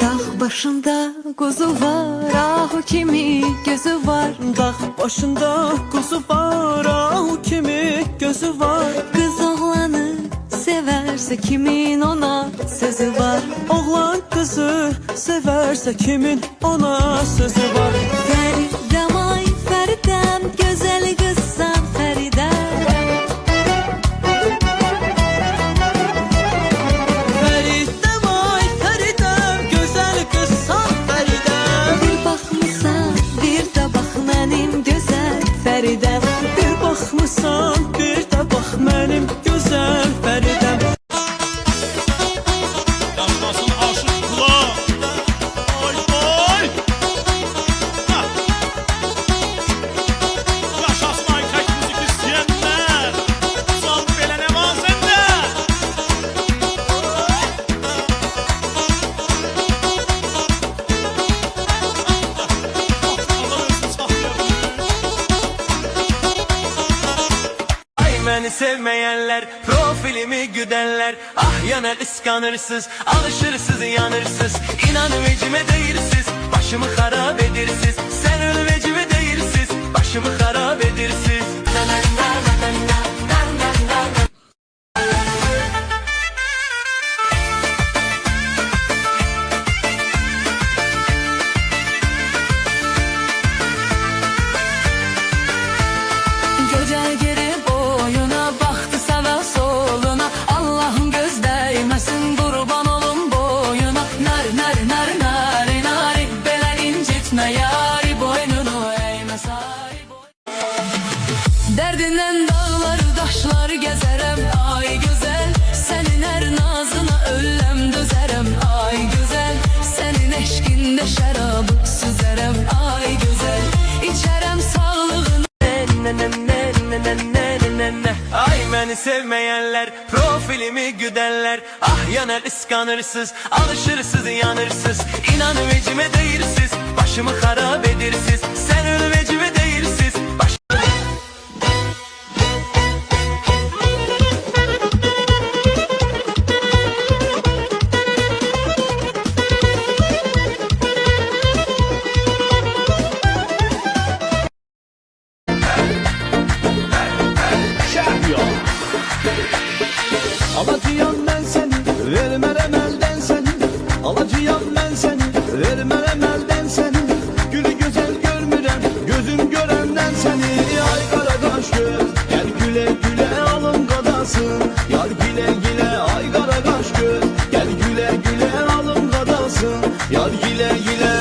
Dağ başında kuzu var, ah o kimi gözü var. Dağ başında kuzu var, ah o kimi gözü var. Kız oğlanı severse kimin ona sözü var. Oğlan kızı severse kimin ona sözü var. Feridem ay Feridem, güzel kızsan Feridem. Feridem ay Feridem, güzel kızsan Feridem. Bir bakmışsan bir de bak benim güzel Feridem. Bir bakmışsan bir de bak benim güzel Feridem. Yaşasın aşıklar. Oy oy. Ha. Yaşasın aytek müzik isteyenler. Sal belə ne var sende? Ay beni sevmeyenler, profilimi güdenler. Ah yana kıskanırsız, alışırsız yanırsız. İnan vecime değilsiz, başımı harap edirsiz. Sen öl vecime değilsiz, başımı harap edirsiz. Na na na na na na na na na. Göcel geri boyuna, baktı sağa soluna. Allah'ım göz değmesin, kurban olun boyuna. Nar nar nar nari nari, belen incitme yari, boynunu eğme sari boy. Derdinden dağları taşları gezerem ay güzel. Senin her nazına öllem dözerem ay güzel. Senin eşkinde şarabı süzerem ay güzel. İçerem sağlığını. Ay beni sevmeyenler, profilimi güdenler. Ah yana kıskanırsız, alışırsız yanırsız. İnan vecime değilsiz, başımı harap edirsiz. Sen öl vecime değilsiz, Alacıyam ben seni, vermem elden seni. Alacıyam ben seni, vermem elden seni. Gülü güzel görmürem, gözüm görenden seni. Ay karakaş göz, gel güle güle alın kadasın. Yar güle güle ay karakaş göz, gel güle güle alın kadasın. Yar güle güle.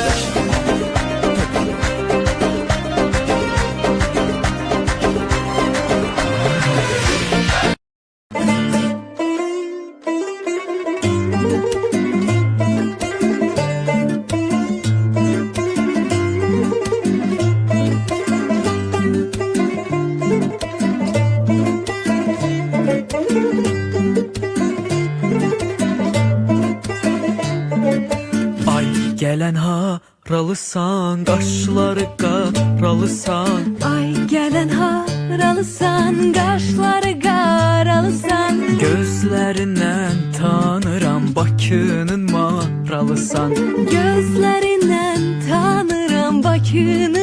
ay gelen haralısan, kaşları karalısan. Ay gelen haralısan, kaşları karalısan. Gözlerinden tanıram, Bakının maralısan. Gözlerinden tanırım, Bakının